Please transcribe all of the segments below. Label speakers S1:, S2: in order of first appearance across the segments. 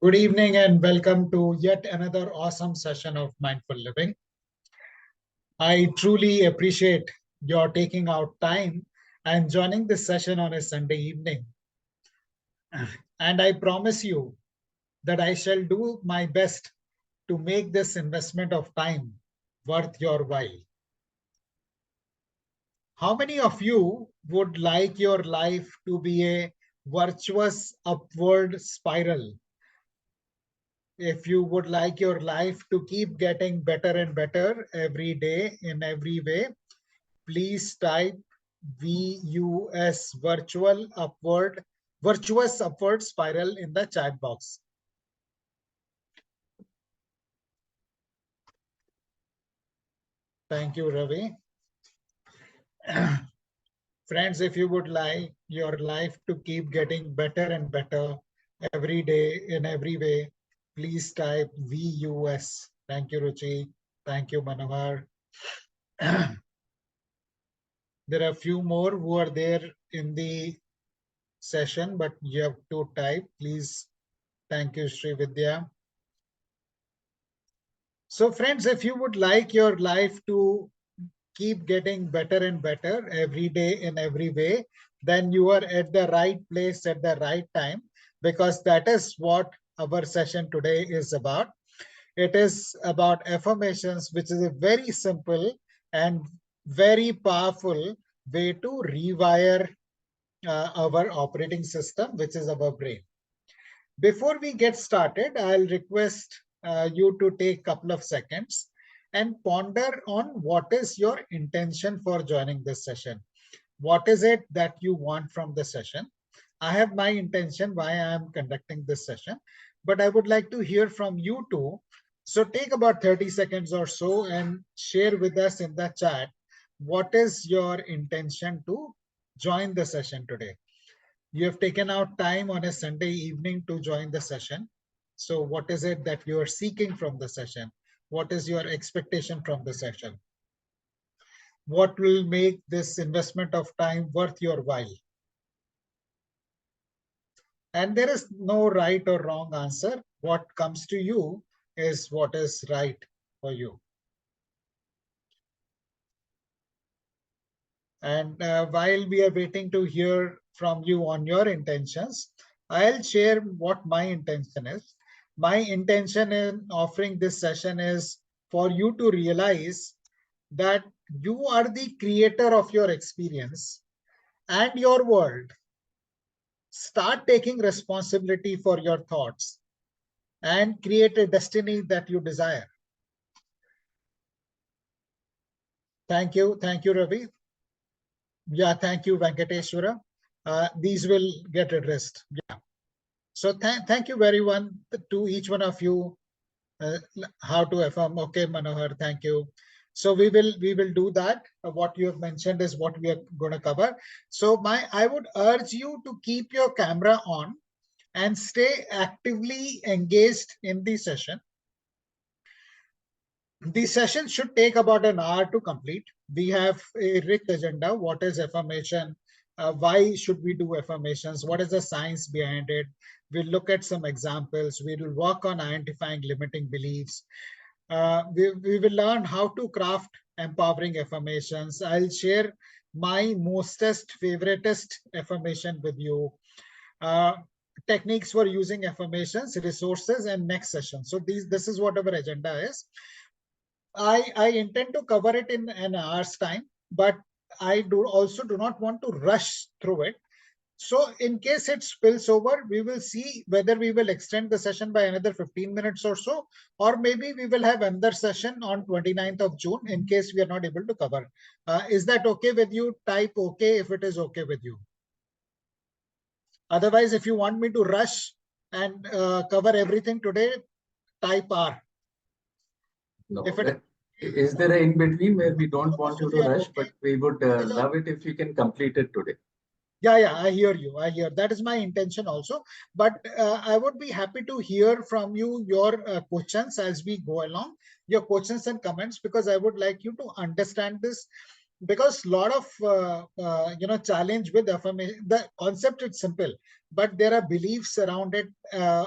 S1: Good evening and welcome to yet another awesome session of Mindful Living. I truly appreciate your taking out time and joining this session on a Sunday evening. And I promise you that I shall do my best to make this investment of time worth your while. How many of you would like your life to be a virtuous upward spiral? If you would like your life to keep getting better and better every day in every way, please type VUS virtuous upward spiral in the chat box. Thank you, Ravi. Friends, if you would like your life to keep getting better and better every day in every way, please type VUS. Thank you, Ruchi. Thank you, Manohar. There are a few more who are there in the session, but you have to type. Please. Thank you, Sri Vidya. So friends, if you would like your life to keep getting better and better every day in every way, then you are at the right place at the right time, because that is what our session today is about. It is about affirmations, which is a very simple and very powerful way to rewire our operating system, which is our brain. Before we get started, I'll request you to take a couple of seconds and ponder on what is your intention for joining this session. What is it that you want from the session? I have my intention why I am conducting this session, but I would like to hear from you too. So take about 30 seconds or so and share with us in the chat what is your intention to join the session today. You have taken out time on a Sunday evening to join the session. So what is it that you are seeking from the session? What is your expectation from the session? What will make this investment of time worth your while? And there is no right or wrong answer. What comes to you is what is right for you. And while we are waiting to hear from you on your intentions, I'll share what my intention is. My intention in offering this session is for you to realize that you are the creator of your experience and your world. Start taking responsibility for your thoughts and create a destiny that you desire. Thank you. Thank you, Ravi. Yeah, thank you, Venkateshwara. These will get addressed. Yeah. So thank you very much to each one of you. How to affirm? Okay, Manohar, thank you. So we will do that. What you have mentioned is what we are going to cover. So I would urge you to keep your camera on and stay actively engaged in the session. The session should take about an hour to complete. We have a rich agenda. What is affirmation? Why should we do affirmations? What is the science behind it? We'll look at some examples. We will work on identifying limiting beliefs. We will learn how to craft empowering affirmations. I'll share my mostest, favoritist affirmation with you. Techniques for using affirmations, resources, and next session. So this is what our agenda is. I intend to cover it in an hour's time, but I also do not want to rush through it. So in case it spills over, we will see whether we will extend the session by another 15 minutes or so, or maybe we will have another session on 29th of June in case we are not able to cover. Is that okay with you? Type okay if it is okay with you. Otherwise, if you want me to rush and cover everything today, type R.
S2: No. Is there an in-between where we don't want you to rush, but we would love it if you can complete it today?
S1: Yeah, I hear you. I hear. That is my intention also. But I would be happy to hear from you your questions as we go along, your questions and comments, because I would like you to understand this because a lot of challenge with affirmation. The concept is simple, but there are beliefs around it,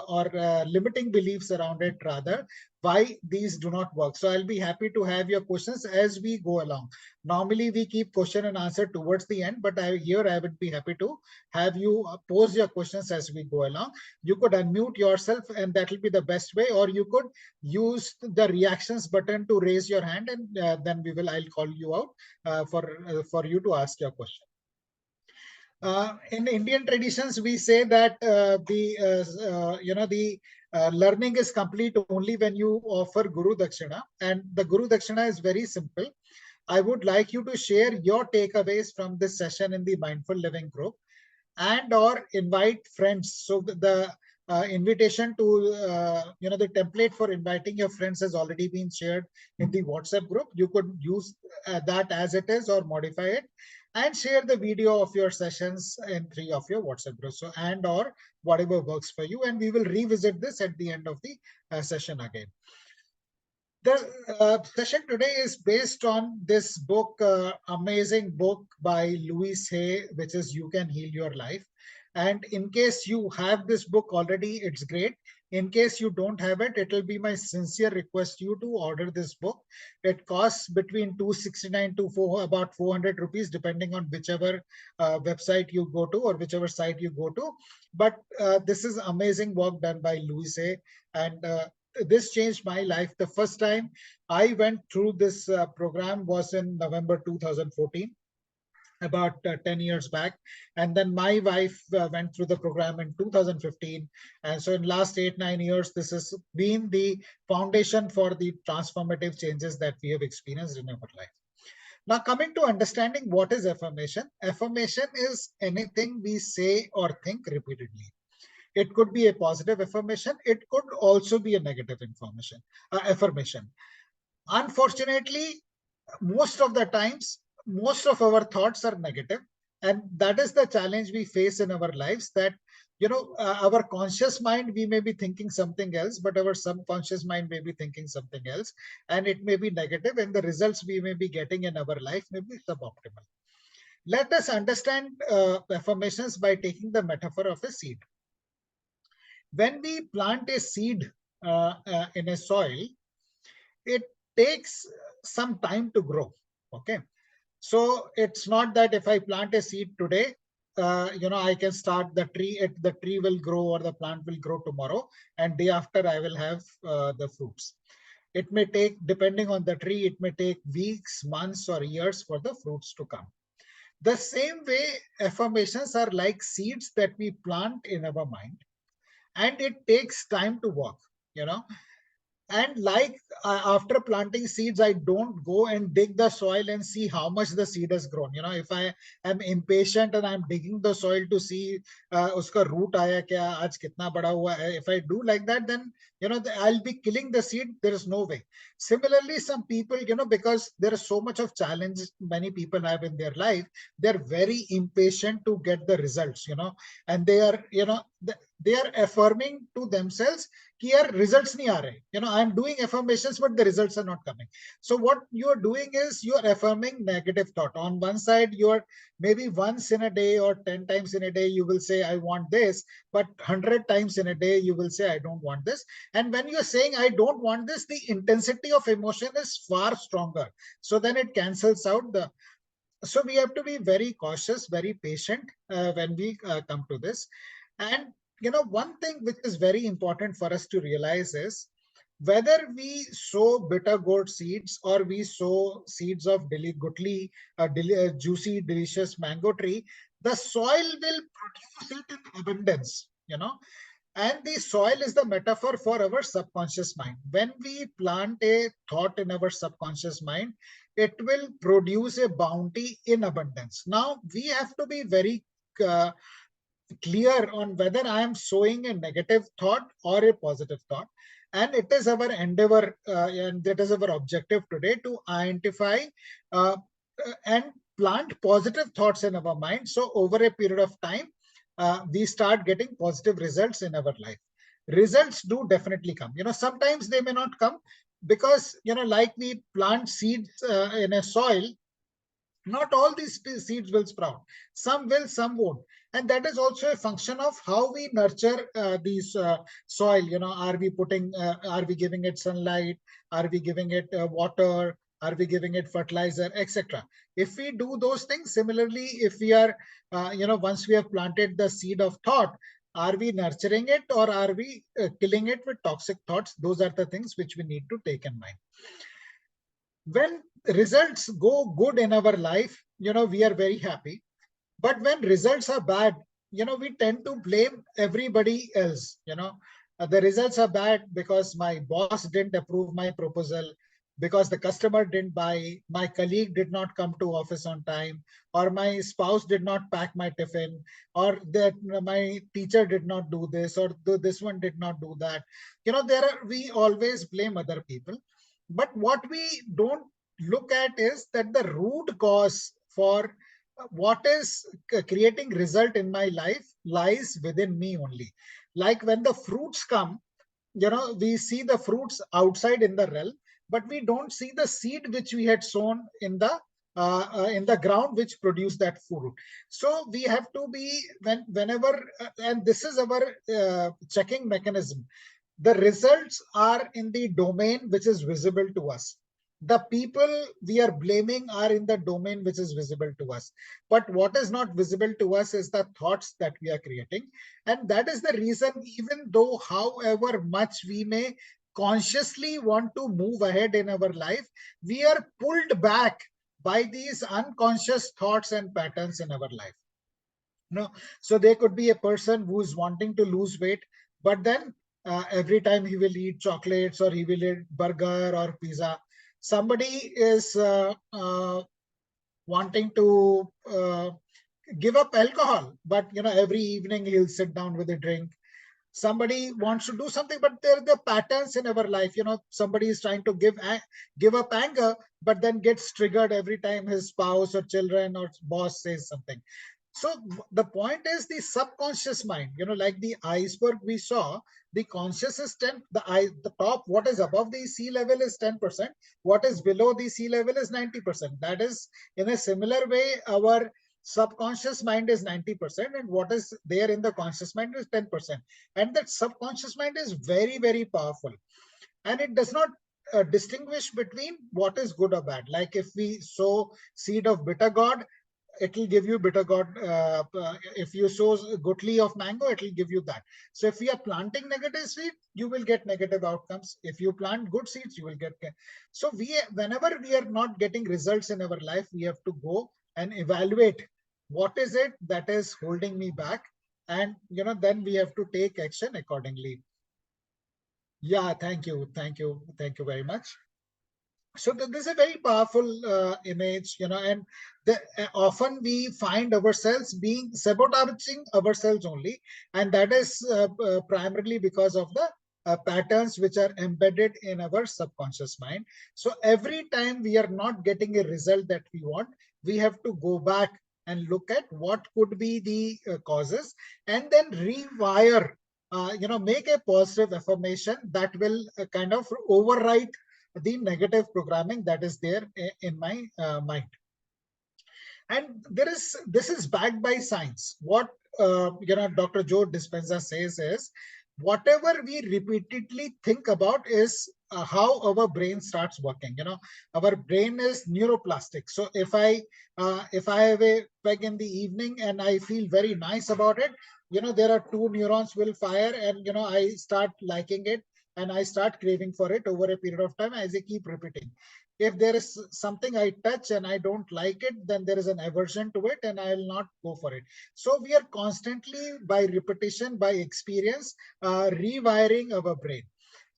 S1: or limiting beliefs around it rather, why these do not work. So I'll be happy to have your questions as we go along. Normally we keep question and answer towards the end, but I would be happy to have you pose your questions as we go along. You could unmute yourself, and that will be the best way, or you could use the reactions button to raise your hand, and then I'll call you out for you to ask your question. In Indian traditions, we say that the learning is complete only when you offer Guru Dakshina, and the Guru Dakshina is very simple. I would like you to share your takeaways from this session in the Mindful Living group, and or invite friends. So the invitation to the template for inviting your friends has already been shared in the WhatsApp group. You could use that as it is or modify it, and share the video of your sessions in 3 of your WhatsApp groups. So and or whatever works for you, and we will revisit this at the end of the session again. The session today is based on this book, amazing book by Louise Hay, which is You Can Heal Your Life. And in case you have this book already, it's great. In case you don't have it, it will be my sincere request to you to order this book. It costs between 269 to about 400 rupees, depending on whichever website you go to or whichever site you go to. But this is amazing work done by Louise Hay, and this changed my life. The first time I went through this program was in November 2014, about 10 years back. And then my wife went through the program in 2015. And so in last 8-9 years, this has been the foundation for the transformative changes that we have experienced in our life. Now, coming to understanding what is affirmation. Affirmation is anything we say or think repeatedly. It could be a positive affirmation. It could also be a negative affirmation. Unfortunately, most of the times, most of our thoughts are negative, and that is the challenge we face in our lives. That our conscious mind, we may be thinking something else, but our subconscious mind may be thinking something else, and it may be negative, and the results we may be getting in our life may be suboptimal. Let us understand affirmations by taking the metaphor of a seed. When we plant a seed in a soil, it takes some time to grow. Okay, so it's not that if I plant a seed today, I can start the tree. The tree will grow or the plant will grow tomorrow, and day after I will have the fruits. It may take, depending on the tree, it may take weeks, months, or years for the fruits to come. The same way, affirmations are like seeds that we plant in our mind, and it takes time to work. you know and like after planting seeds, I don't go and dig the soil and see how much the seed has grown. If I am impatient and I'm digging the soil to see uska root aaya kya, aaj kitna bada hua hai, if I do like that, then I'll be killing the seed. There is no way. Similarly, some people, because there is so much of challenge many people have in their life, they're very impatient to get the results. And they are, they are affirming to themselves कि यार results नहीं आ रहे. I'm doing affirmations, but the results are not coming. So what you're doing is you're affirming negative thought. On one side, you're maybe once in a day or 10 times in a day, you will say, I want this, but 100 times in a day, you will say, I don't want this. And when you're saying, I don't want this, the intensity of emotion is far stronger. So then it cancels out so we have to be very cautious, very patient when we come to this. And one thing which is very important for us to realize is whether we sow bitter gourd seeds or we sow seeds of juicy, delicious mango tree, the soil will produce it in abundance. And the soil is the metaphor for our subconscious mind. When we plant a thought in our subconscious mind, it will produce a bounty in abundance. Now, we have to be very clear on whether I am sowing a negative thought or a positive thought. And it is our endeavor, and that is our objective today, to identify and plant positive thoughts in our mind. So over a period of time, we start getting positive results in our life. Results do definitely come. Sometimes they may not come because, like we plant seeds in a soil, Not all these seeds will sprout. Some will, some won't. And that is also a function of how we nurture these soil. Are we are we giving it sunlight? Are we giving it water? Are we giving it fertilizer, etc.? If we do those things, similarly, if we are, once we have planted the seed of thought, are we nurturing it, or are we killing it with toxic thoughts? Those are the things which we need to take in mind. When results go good in our life, we are very happy. But when results are bad, we tend to blame everybody else. The results are bad because my boss didn't approve my proposal, because the customer didn't buy, my colleague did not come to office on time, or my spouse did not pack my tiffin, or that my teacher did not do this, or this one did not do that. We always blame other people. But what we don't look at is that the root cause for what is creating result in my life lies within me only. Like when the fruits come, we see the fruits outside in the realm, but we don't see the seed which we had sown in the ground which produced that fruit. So we have to be, whenever, and this is our checking mechanism. The results are in the domain which is visible to us. The people we are blaming are in the domain which is visible to us. But what is not visible to us is the thoughts that we are creating. And that is the reason, even though however much we may consciously want to move ahead in our life, we are pulled back by these unconscious thoughts and patterns in our life. So there could be a person who is wanting to lose weight, but then every time he will eat chocolates, or he will eat burger or pizza. Somebody is wanting to give up alcohol, but every evening he'll sit down with a drink. Somebody wants to do something, but there are the patterns in our life. Somebody is trying to give up anger, but then gets triggered every time his spouse or children or boss says something. So the point is the subconscious mind, like the iceberg we saw, the conscious is 10, the top, what is above the sea level is 10%, what is below the sea level is 90%. That is, in a similar way, our subconscious mind is 90%, and what is there in the conscious mind is 10%. And that subconscious mind is very, very powerful. And it does not distinguish between what is good or bad. Like if we sow seed of bitter gourd, it will give you bitter gourd. If you sow gotli of mango, it will give you that. So if we are planting negative seed, you will get negative outcomes. If you plant good seeds, you will get. So whenever we are not getting results in our life, we have to go and evaluate what is it that is holding me back, and then we have to take action accordingly. Yeah, thank you very much. So this is a very powerful image, and often we find ourselves being sabotaging ourselves only, and that is primarily because of the patterns which are embedded in our subconscious mind. So every time we are not getting a result that we want, we have to go back and look at what could be the causes, and then rewire, make a positive affirmation that will kind of override the negative programming that is there in my mind. And this is backed by science. What Dr. Joe Dispenza says is, whatever we repeatedly think about is how our brain starts working. Our brain is neuroplastic. So if I have a peg in the evening and I feel very nice about it, there are two neurons will fire, and I start liking it, and I start craving for it over a period of time as I keep repeating. If there is something I touch and I don't like it, then there is an aversion to it and I will not go for it. So we are constantly, by repetition, by experience, rewiring our brain.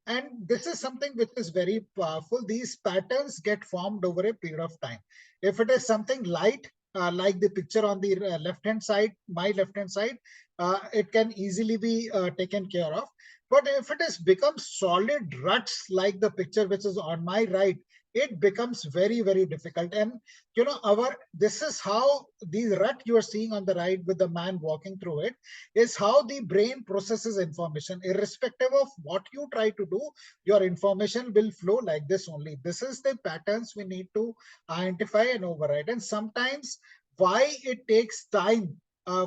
S1: And this is something which is very powerful. These patterns get formed over a period of time. If it is something light, like the picture on the left-hand side, my left-hand side, it can easily be taken care of. But if it has become solid ruts like the picture which is on my right, it becomes very, very difficult. And this is how the rut you are seeing on the right with the man walking through it is how the brain processes information. Irrespective of what you try to do, your information will flow like this only. This is the patterns we need to identify and override. And sometimes why it takes time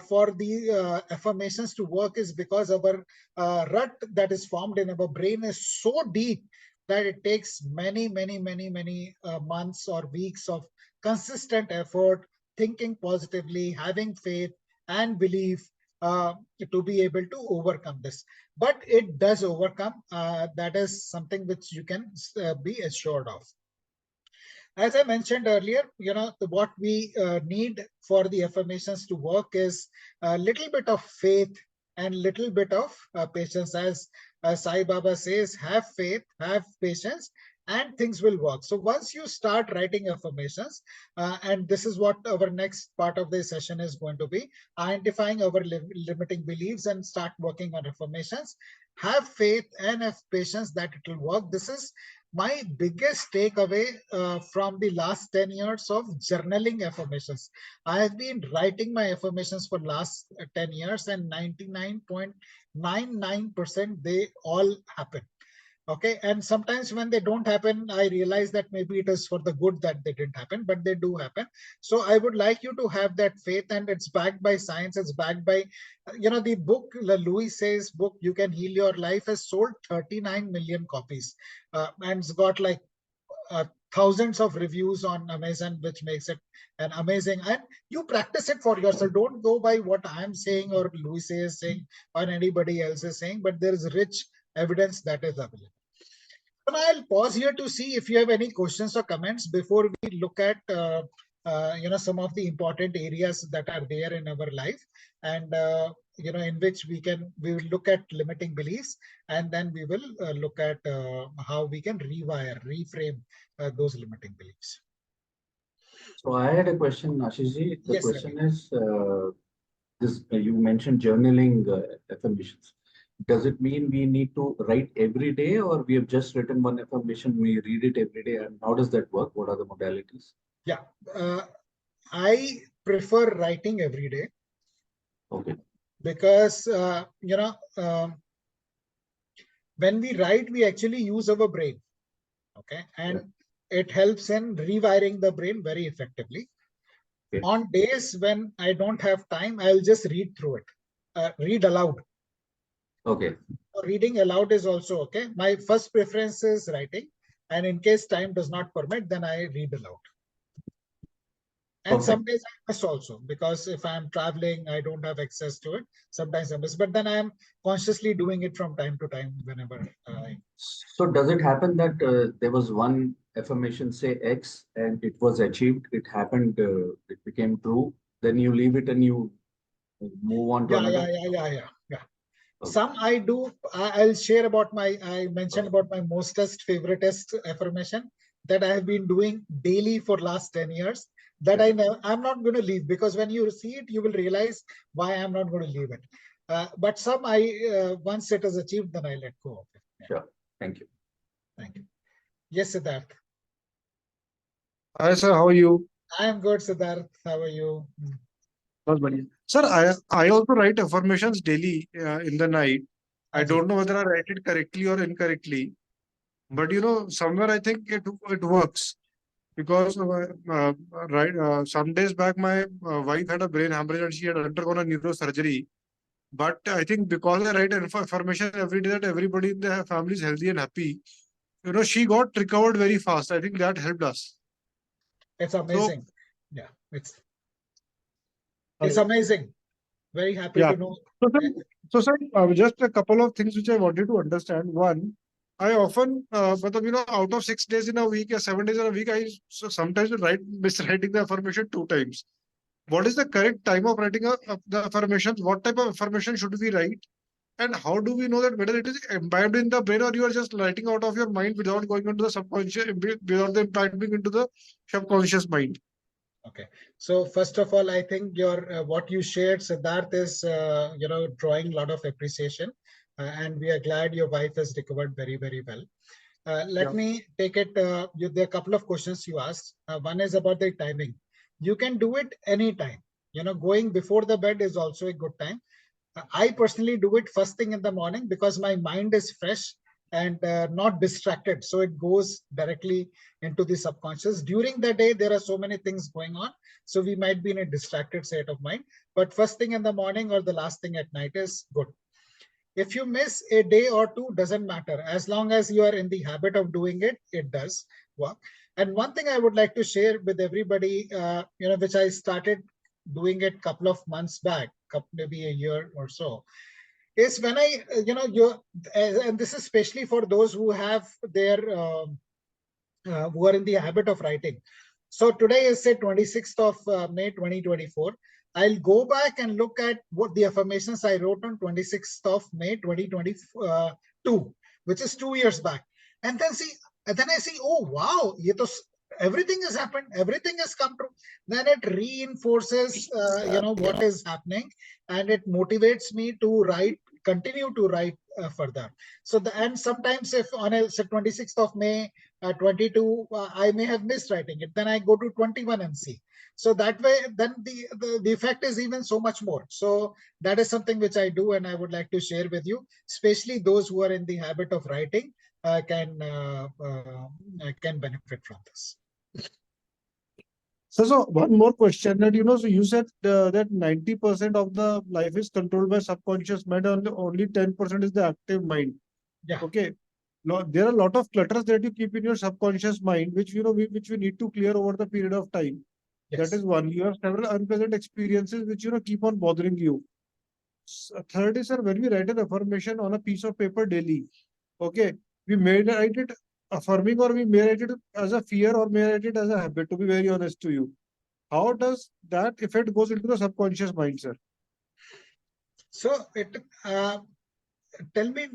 S1: for the affirmations to work is because our rut that is formed in our brain is so deep that it takes many months or weeks of consistent effort, thinking positively, having faith and belief uh, to be able to overcome this. But it does overcome. That is something which you can be assured of. As I mentioned earlier, what we need for the affirmations to work is a little bit of faith and little bit of patience. As Sai Baba says, have faith, have patience, and things will work. So once you start writing affirmations, and this is what our next part of the session is going to be, identifying our limiting beliefs and start working on affirmations, have faith and have patience that it will work. This is my biggest takeaway from the last 10 years of journaling affirmations. I have been writing my affirmations for last 10 years and 99.99% they all happen. Okay. And sometimes when they don't happen, I realize that maybe it is for the good that they didn't happen, but they do happen. So I would like you to have that faith, and it's backed by science. It's backed by, the book, Louis says book, You Can Heal Your Life, has sold 39 million copies. And it's got like thousands of reviews on Amazon, which makes it an amazing. And you practice it for yourself. Don't go by what I'm saying or Louis is saying or anybody else is saying, but there is rich evidence that is available. And I'll pause here to see if you have any questions or comments before we look at some of the important areas that are there in our life, and in which we will look at limiting beliefs, and then we will look at how we can reframe those limiting beliefs.
S2: So I had a question, Ashishji. The
S1: Yes,
S2: question is, this you mentioned journaling affirmations. Does it mean we need to write every day, or we have just written one affirmation, we read it every day? And how does that work? What are the modalities?
S1: Yeah, I prefer writing every day.
S2: Okay.
S1: Because, when we write, we actually use our brain. Okay. And it helps in rewiring the brain very effectively. Okay. On days when I don't have time, I'll just read through it, read aloud.
S2: Okay.
S1: Reading aloud is also okay. My first preference is writing, and in case time does not permit, then I read aloud. And some days I miss also, because if I'm traveling, I don't have access to it. Sometimes I miss, but then I'm consciously doing it from time to time whenever I.
S2: So does it happen that there was one affirmation, say X, and it was achieved, it happened, it became true, then you leave it and you move on to another?
S1: Yeah. Okay. Some I do. I'll share about I mentioned about my mostest favoritist affirmation that I have been doing daily for last 10 years. That I'm not going to leave, because when you see it, you will realize why I'm not going to leave it. But some once it is achieved, then I let go of it.
S2: Sure. Thank you.
S1: Thank you. Yes, Siddharth.
S3: Hi, sir. How are you?
S1: I am good, Siddharth. How are you?
S3: Sir, I also write affirmations daily in the night. I don't know whether I write it correctly or incorrectly, but somewhere I think it works, because some days back my wife had a brain hemorrhage and she had undergone a neurosurgery. But I think because I write affirmation every day that everybody in the family is healthy and happy, she got recovered very fast. I think that helped us.
S1: It's amazing. So, it's amazing. Very happy to know.
S3: So sir, just a couple of things which I wanted to understand. One, I often, out of 6 days in a week or 7 days in a week, I sometimes miswriting the affirmation 2 times. What is the correct time of writing the affirmations? What type of affirmation should we write? And how do we know that whether it is imbibed in the brain or you are just writing out of your mind without going into the subconscious, without the imbibing into the subconscious mind?
S1: Okay. So first of all, I think your what you shared, Siddharth, is drawing a lot of appreciation, and we are glad your wife has recovered very, very well. Let me take it. There are a couple of questions you asked. One is about the timing. You can do it anytime. Going before the bed is also a good time. I personally do it first thing in the morning because my mind is fresh and not distracted. So it goes directly into the subconscious. During the day, there are so many things going on. So we might be in a distracted state of mind. But first thing in the morning or the last thing at night is good. If you miss a day or two, doesn't matter. As long as you are in the habit of doing it, it does work. And one thing I would like to share with everybody, which I started doing it a couple of months back, maybe a year or so, is when I, and this is especially for those who have who are in the habit of writing. So today is say 26th of May 2024. I'll go back and look at what the affirmations I wrote on 26th of May 2022, which is 2 years back. And then I see, oh wow, everything has happened, everything has come true. Then it reinforces what is happening, and it motivates me to continue to write further. And sometimes if on a 26th of May 22, I may have missed writing it. Then I go to 21 and see. So that way, then the effect is even so much more. So that is something which I do, and I would like to share with you, especially those who are in the habit of writing can benefit from this.
S3: So one more question that, so you said that 90% of the life is controlled by subconscious mind, and only 10% is the active mind.
S1: Yeah.
S3: Okay. Now, there are a lot of clutters that you keep in your subconscious mind, which, which we need to clear over the period of time.
S1: Yes.
S3: That is one. You have several unpleasant experiences which, keep on bothering you. Third is, sir, when we write an affirmation on a piece of paper daily, okay, we may write it affirming, or we may write it as a fear, or may write it as a habit, to be very honest to you. How does that effect goes into the subconscious mind, sir?
S1: So tell me,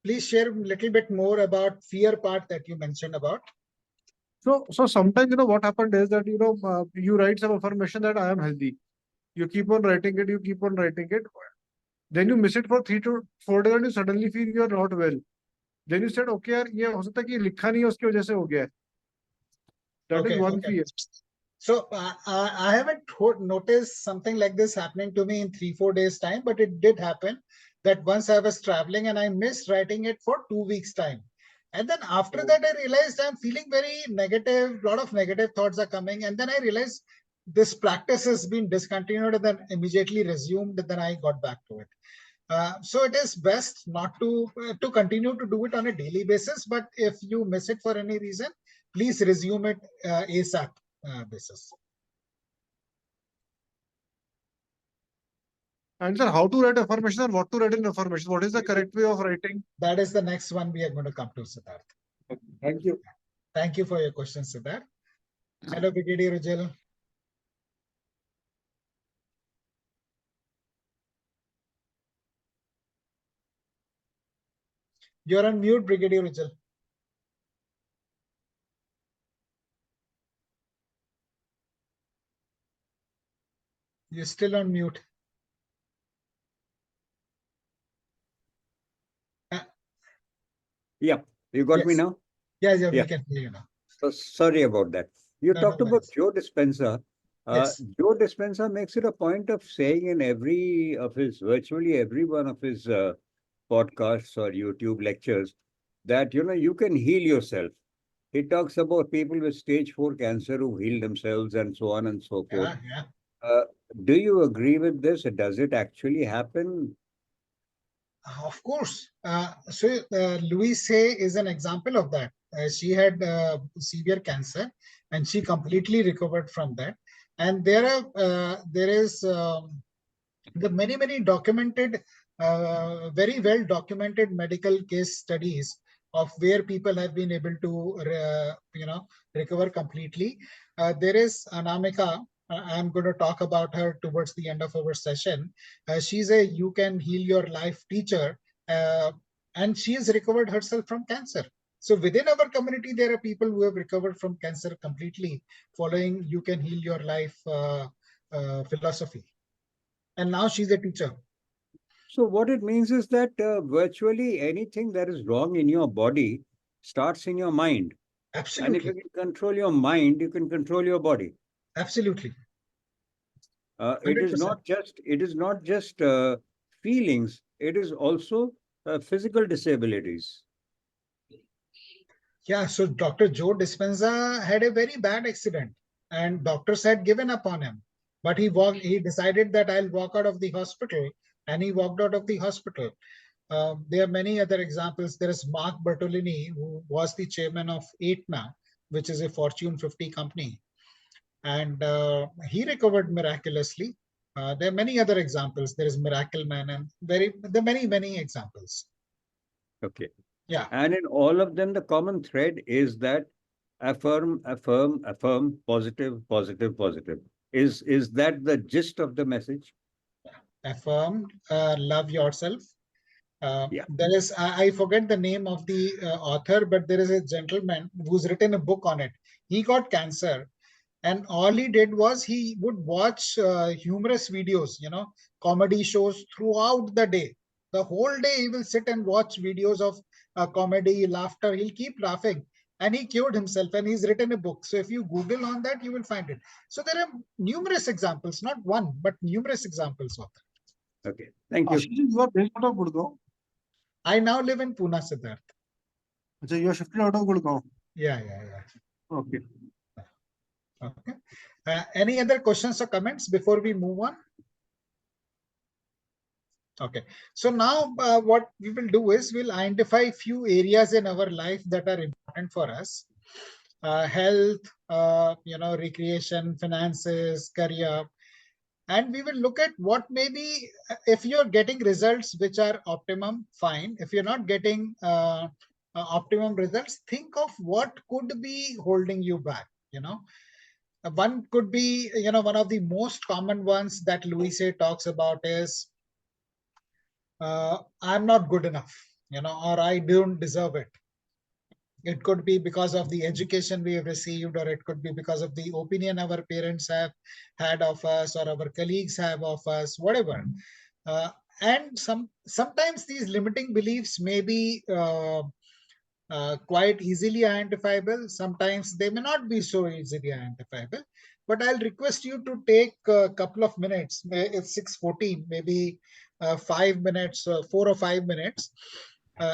S1: please share a little bit more about fear part that you mentioned about.
S3: So sometimes, what happened is that, you write some affirmation that I am healthy. You keep on writing it, you keep on writing it. Then you miss it for 3 to 4 days and you suddenly feel you are not well. Then you said, okay, yaar, ye ho sakta hai ki likha nahi hai, uski wajah se ho gaya hai. That is one fear.
S1: So I haven't noticed something like this happening to me in 3-4 days time, but it did happen that once I was traveling and I missed writing it for 2 weeks time. And then after that, I realized I'm feeling very negative. A lot of negative thoughts are coming. And then I realized this practice has been discontinued and then immediately resumed. And then I got back to it. So it is best not to continue to do it on a daily basis. But if you miss it for any reason, please resume it ASAP basis.
S3: And sir, how to write affirmation and what to write in affirmation? What is the correct way of writing?
S1: That is the next one we are going to come to, Siddharth.
S3: Thank you.
S1: Thank you for your question, Siddharth. Hello, Brigadier Rujal. You're on mute, Brigadier Rujal. You're still on mute.
S4: Yeah, you got me now?
S1: Yeah, we can hear you now.
S4: So sorry about that. You talked about
S1: worries.
S4: Joe Dispenza.
S1: Yes.
S4: Joe Dispenza makes it a point of saying in virtually every one of his podcasts or YouTube lectures that, you can heal yourself. He talks about people with stage 4 cancer who heal themselves and so on and so forth.
S1: Yeah.
S4: Do you agree with this? Does it actually happen?
S1: Of course. Louise Hay is an example of that. She had severe cancer and she completely recovered from that. And there is the many documented, very well documented medical case studies of where people have been able to, recover completely. There is Anamika. I'm going to talk about her towards the end of our session. She's a You Can Heal Your Life teacher, and she has recovered herself from cancer. So within our community, there are people who have recovered from cancer completely following You Can Heal Your Life philosophy. And now she's a teacher.
S4: So what it means is that virtually anything that is wrong in your body, starts in your mind. And if you
S1: Absolutely.
S4: can control your mind, you can control your body.
S1: Absolutely.
S4: It is
S1: 100%.
S4: not just feelings. It is also physical disabilities.
S1: Yeah, so Dr. Joe Dispenza had a very bad accident and doctors had given up on him. But he decided that I'll walk out of the hospital, and he walked out of the hospital. There are many other examples. There is Mark Bertolini, who was the chairman of Aetna, which is a Fortune 50 company, and he recovered miraculously. There are many other examples. There is Miracle Man, and there are many, many examples.
S4: Okay.
S1: Yeah.
S4: And in all of them, the common thread is that affirm, affirm, affirm, positive, positive, positive. Is that the gist of the message?
S1: Affirm, love yourself.
S4: Yeah.
S1: There is, I forget the name of the author, but there is a gentleman who's written a book on it. He got cancer, and all he did was he would watch humorous videos, comedy shows throughout the day. The whole day he will sit and watch videos of comedy, laughter. He'll keep laughing, and he cured himself. And he's written a book. So if you Google on that, you will find it. So there are numerous examples, not one, but numerous examples of that.
S4: Okay. Thank you.
S3: Ashish, you are based out of Gurgaon.
S1: I now live in Pune, Siddharth.
S3: So you are shifted out of Gurgaon.
S1: Yeah, yeah, yeah.
S3: Okay.
S1: Okay. Any other questions or comments before we move on? Okay. So now what we will do is we'll identify a few areas in our life that are important for us. Health, recreation, finances, career. And we will look at what maybe if you're getting results which are optimum, fine. If you're not getting optimum results, think of what could be holding you back, One could be, one of the most common ones that Louise talks about is I'm not good enough, or I don't deserve it. It could be because of the education we have received, or it could be because of the opinion our parents have had of us, or our colleagues have of us, whatever. Uh, and sometimes these limiting beliefs may be quite easily identifiable. Sometimes they may not be so easily identifiable. But I'll request you to take a couple of minutes. It's 6:14, maybe 5 minutes, 4 or 5 minutes,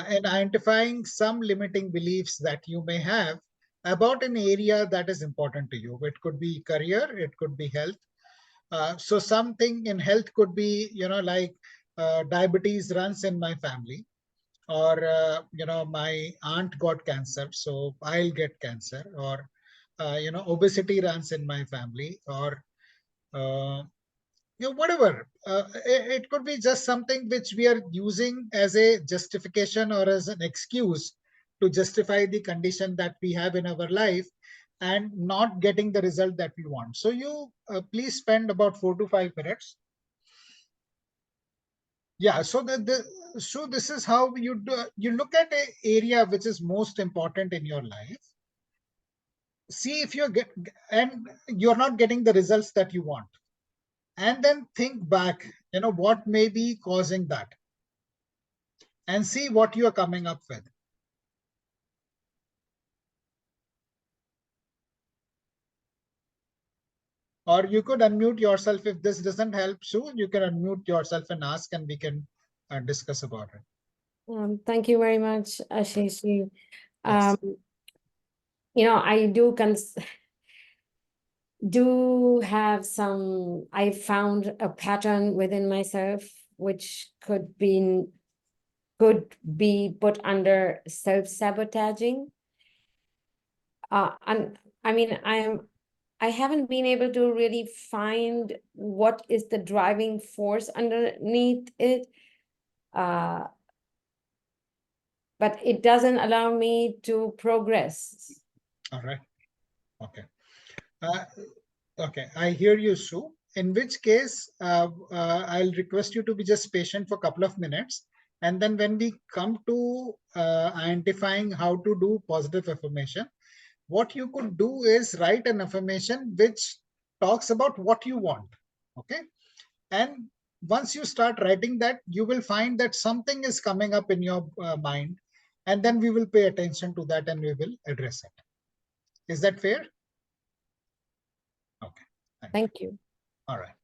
S1: in identifying some limiting beliefs that you may have about an area that is important to you. It could be career, it could be health. So something in health could be, like diabetes runs in my family, or my aunt got cancer, so I'll get cancer, or obesity runs in my family, or uh, whatever. It could be just something which we are using as a justification or as an excuse to justify the condition that we have in our life and not getting the result that we want. So you please spend about 4 to 5 minutes. Yeah, so so this is how you look at an area which is most important in your life. See if and you're not getting the results that you want, and then think back, what may be causing that, and see what you are coming up with. Or you could unmute yourself. If this doesn't help, Sue, you can unmute yourself and ask, and we can discuss about it.
S5: Thank you very much, Ashish.
S1: Yes.
S5: I do have some, I found a pattern within myself which could be put under self-sabotaging. And I mean, I haven't been able to really find what is the driving force underneath it. But it doesn't allow me to progress.
S1: All right. Okay. Okay, I hear you, Sue. In which case, I'll request you to be just patient for a couple of minutes. And then when we come to identifying how to do positive affirmation, what you could do is write an affirmation which talks about what you want. Okay. And once you start writing that, you will find that something is coming up in your mind and then we will pay attention to that and we will address it. Is that fair? Okay.
S5: Thank you.
S1: All right.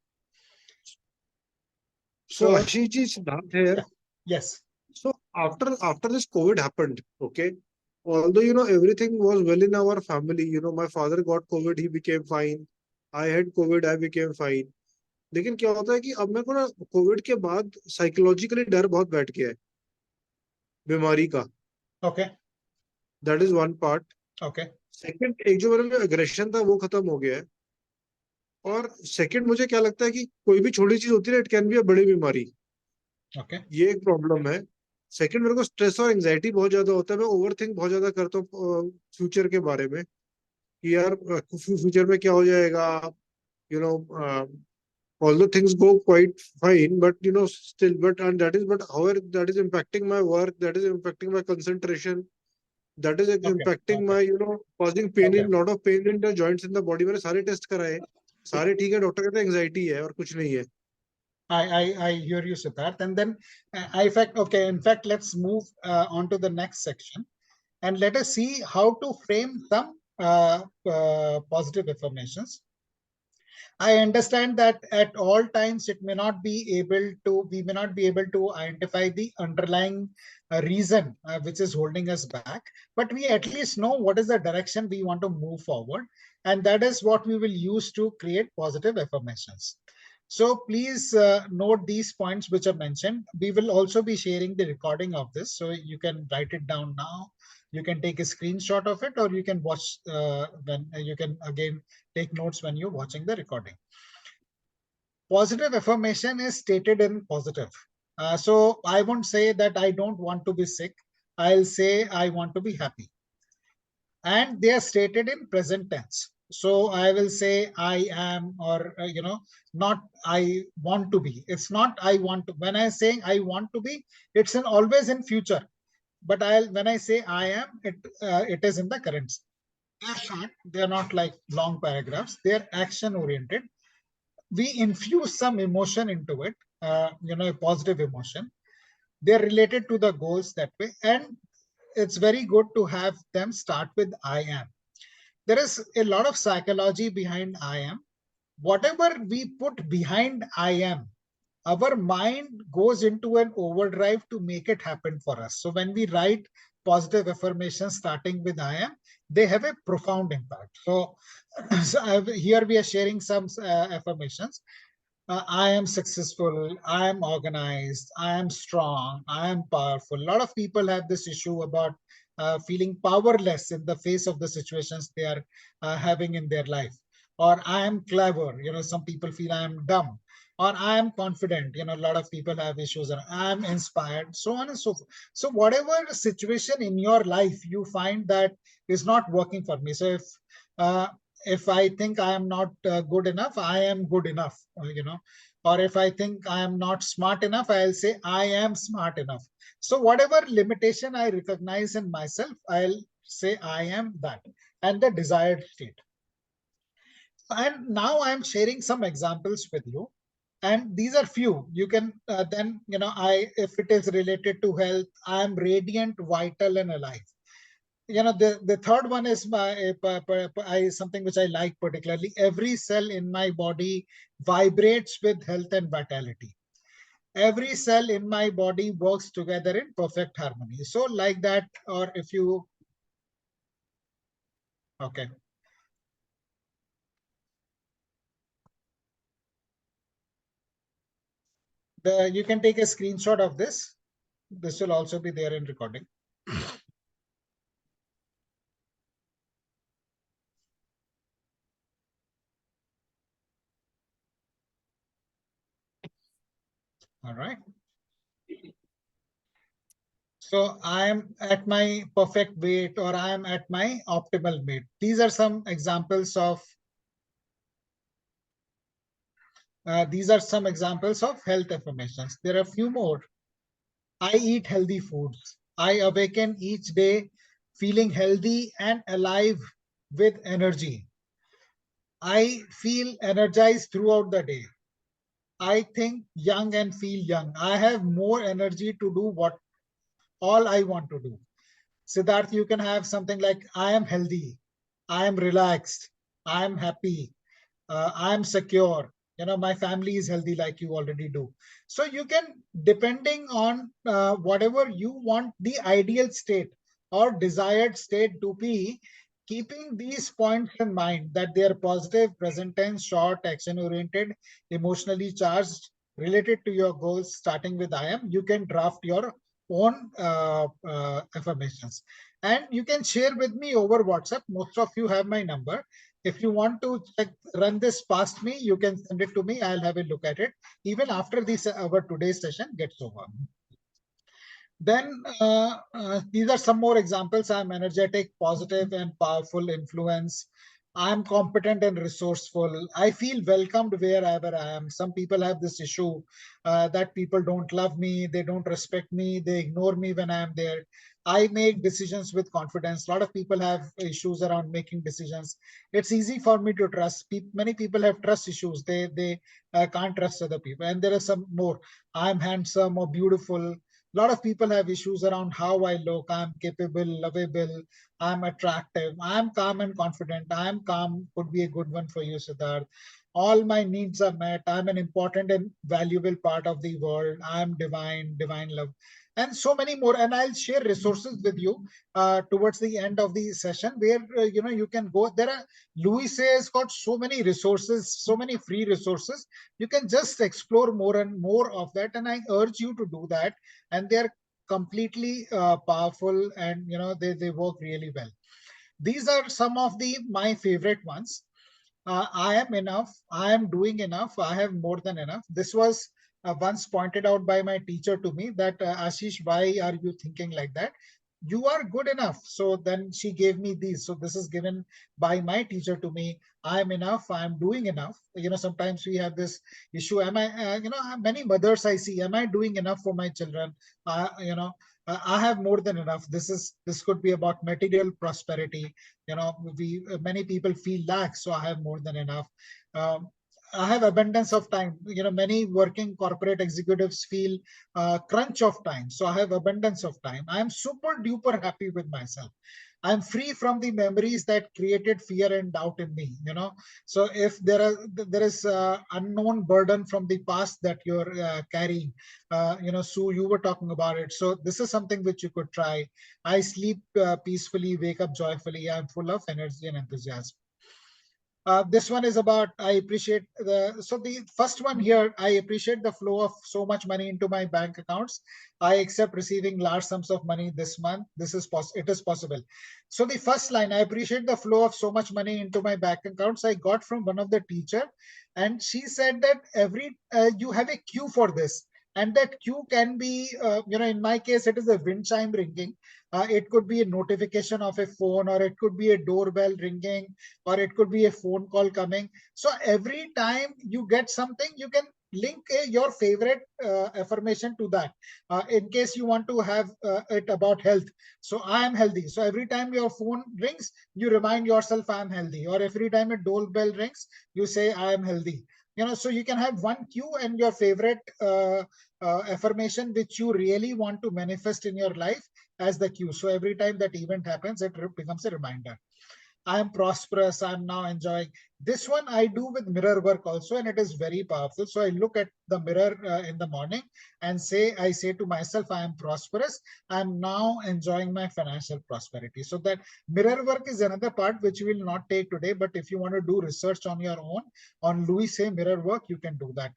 S3: So
S1: So,
S3: Ashish ji, Siddharth here.
S1: yeah. Yes.
S3: So after this COVID happened, okay, although everything was well in our family, my father got COVID, he became fine. I had COVID, I became fine. लेकिन क्या होता है कि अब मेरे को ना Covid के बाद साइकोलॉजिकली डर बहुत बैठ गया है बीमारी का.
S1: Okay.
S3: That is one part.
S1: Okay.
S3: Second, एक जो मेरे में एग्रेशन था वो खत्म हो गया है. और सेकंड, मुझे क्या लगता है कि कोई भी छोटी चीज होती है, इट कैन बी अ बड़ी बीमारी.
S1: Okay.
S3: ये एक प्रॉब्लम है. सेकंड, मेरे को स्ट्रेस और एंजाइटी बहुत ज्यादा होता है. मैं ओवर थिंक बहुत ज्यादा करता हूँ फ्यूचर के बारे में कि यार फ्यूचर में क्या हो जाएगा. You know although things go quite fine, but still, but however that is impacting my work, that is impacting my concentration, that is impacting my causing pain,
S1: Okay.
S3: in lot of pain in the joints in the body. मैंने सारे test कराए, सारे ठीक है, doctor कहते हैं anxiety है और कुछ नहीं है.
S1: I hear you, Siddharth. And then, in fact, let's move on to the next section, and let us see how to frame some positive affirmations. I understand that at all times we may not be able to identify the underlying reason which is holding us back, but we at least know what is the direction we want to move forward, and that is what we will use to create positive affirmations. So please note these points which are mentioned. We will also be sharing the recording of this, so you can write it down now. You can take a screenshot of it, or you can watch when you can again take notes when you're watching the recording. Positive affirmation is stated in positive. So I won't say that I don't want to be sick. I'll say I want to be happy. And they are stated in present tense. So I will say I am, or not I want to be. It's not I want to. When I say I want to be, it's always in future. But when I say I am, it is in the current. They're short. They're not like long paragraphs. They're action oriented. We infuse some emotion into it. A positive emotion. They're related to the goals that way, and it's very good to have them start with I am. There is a lot of psychology behind I am. Whatever we put behind I am, our mind goes into an overdrive to make it happen for us. So when we write positive affirmations starting with I am, they have a profound impact. So, here we are sharing some affirmations. I am successful, I am organized, I am strong, I am powerful. A lot of people have this issue about feeling powerless in the face of the situations they are having in their life. Or I am clever, some people feel I am dumb. Or I am confident, a lot of people have issues. I am inspired, so on and so forth. So whatever situation in your life you find that is not working for me. So uh, if I think I am not good enough, I am good enough, or if I think I am not smart enough, I'll say I am smart enough. So whatever limitation I recognize in myself, I'll say I am that, and the desired state. And now I'm sharing some examples with you. And these are few. You can then, if it is related to health, I am radiant, vital, and alive. The third one is something which I like particularly. Every cell in my body vibrates with health and vitality. Every cell in my body works together in perfect harmony. So like that, or if you, okay. You can take a screenshot of this. This will also be there in recording. All right. So I am at my perfect weight, or I am at my optimal weight. These are some examples of health affirmations. There are a few more. I eat healthy foods. I awaken each day feeling healthy and alive with energy. I feel energized throughout the day. I think young and feel young. I have more energy to do what all I want to do. Siddharth, you can have something like, I am healthy, I am relaxed, I am happy, I am secure. My family is healthy, like you already do. So you can, depending on whatever you want the ideal state or desired state to be, keeping these points in mind that they are positive, present tense, short, action oriented, emotionally charged, related to your goals, starting with I am, you can draft your own affirmations. And you can share with me over WhatsApp. Most of you have my number. If you want to run this past me, you can send it to me. I'll have a look at it even after this our today's session gets over. Then these are some more examples. I'm energetic, positive, and powerful influence. I'm competent and resourceful. I feel welcomed wherever I am. Some people have this issue that people don't love me, they don't respect me, they ignore me when I am there. I make decisions with confidence. A lot of people have issues around making decisions. It's easy for me to trust. Many people have trust issues. They can't trust other people. And there are some more. I'm handsome or beautiful. A lot of people have issues around how I look. I'm capable, lovable, I'm attractive, I'm calm and confident. I'm calm could be a good one for you, Siddharth. All my needs are met. I'm an important and valuable part of the world. I'm divine, divine love, and so many more. And I'll share resources with you towards the end of the session where you can go. There are Louis has got so many resources, so many free resources. You can just explore more and more of that, and I urge you to do that. And they're completely powerful, and they work really well. These are some of the my favorite ones. I am enough, I am doing enough, I have more than enough. This was once pointed out by my teacher to me that, Ashish, why are you thinking like that? You are good enough. So then she gave me these. So this is given by my teacher to me. I am enough, I am doing enough. Sometimes we have this issue. Am I, many mothers I see, am I doing enough for my children? I have more than enough. This could be about material prosperity. We many people feel lack, so I have more than enough. um, I have abundance of time. Many working corporate executives feel crunch of time, so I have abundance of time. I am super duper happy with myself. I'm free from the memories that created fear and doubt in me. So if there is unknown burden from the past that you're carrying, Sue, you were talking about it. So this is something which you could try. I sleep peacefully, wake up joyfully. I'm full of energy and enthusiasm. This one is about, I appreciate so the first one here, I appreciate the flow of so much money into my bank accounts. I accept receiving large sums of money this month. It is possible. So the first line, I appreciate the flow of so much money into my bank accounts, I got from one of the teacher, and she said that you have a cue for this. And that cue can be, in my case, it is a wind chime ringing. It could be a notification of a phone, or it could be a doorbell ringing, or it could be a phone call coming. So every time you get something, you can link your favorite affirmation to that. In case you want to have it about health. So I am healthy. So every time your phone rings, you remind yourself I am healthy. Or every time a doorbell rings, you say I am healthy. So you can have one cue and your favorite affirmation, which you really want to manifest in your life as the cue. So every time that event happens, it becomes a reminder. I'm prosperous, I'm now enjoying. This one I do with mirror work also, and it is very powerful. So I look at the mirror in the morning and I say to myself, I am prosperous, I'm now enjoying my financial prosperity. So that mirror work is another part which we will not take today, but if you want to do research on your own on Louis Say mirror work, you can do that.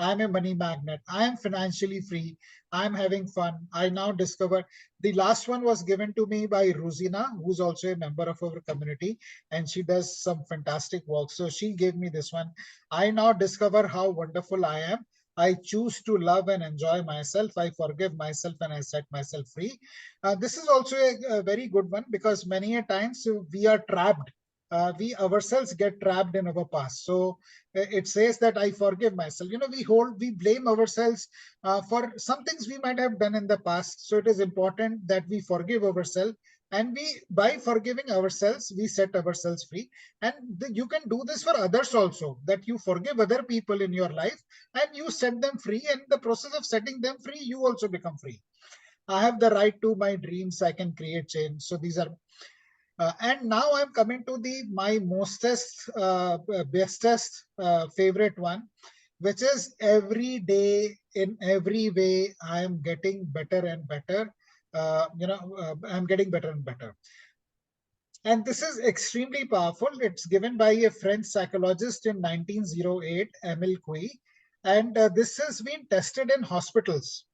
S1: I'm a money magnet, I am financially free, I'm having fun, I now discover. The last one was given to me by Rosina, who's also a member of our community, and she does some fantastic work. So she gave me this one. I now discover how wonderful I am. I choose to love and enjoy myself. I forgive myself and I set myself free. This is also a very good one, because many a times we are trapped. We ourselves get trapped in our past. So it says that I forgive myself. We blame ourselves for some things we might have done in the past. So it is important that we forgive ourselves, and by forgiving ourselves, we set ourselves free. And you can do this for others also, that you forgive other people in your life and you set them free. And the process of setting them free, you also become free. I have the right to my dreams. I can create change. So these are, and now I'm coming to the my mostest, bestest, favorite one, which is every day in every way I am getting better and better. I'm getting better and better. And this is extremely powerful. It's given by a French psychologist in 1908, Emile Coué. And this has been tested in hospitals,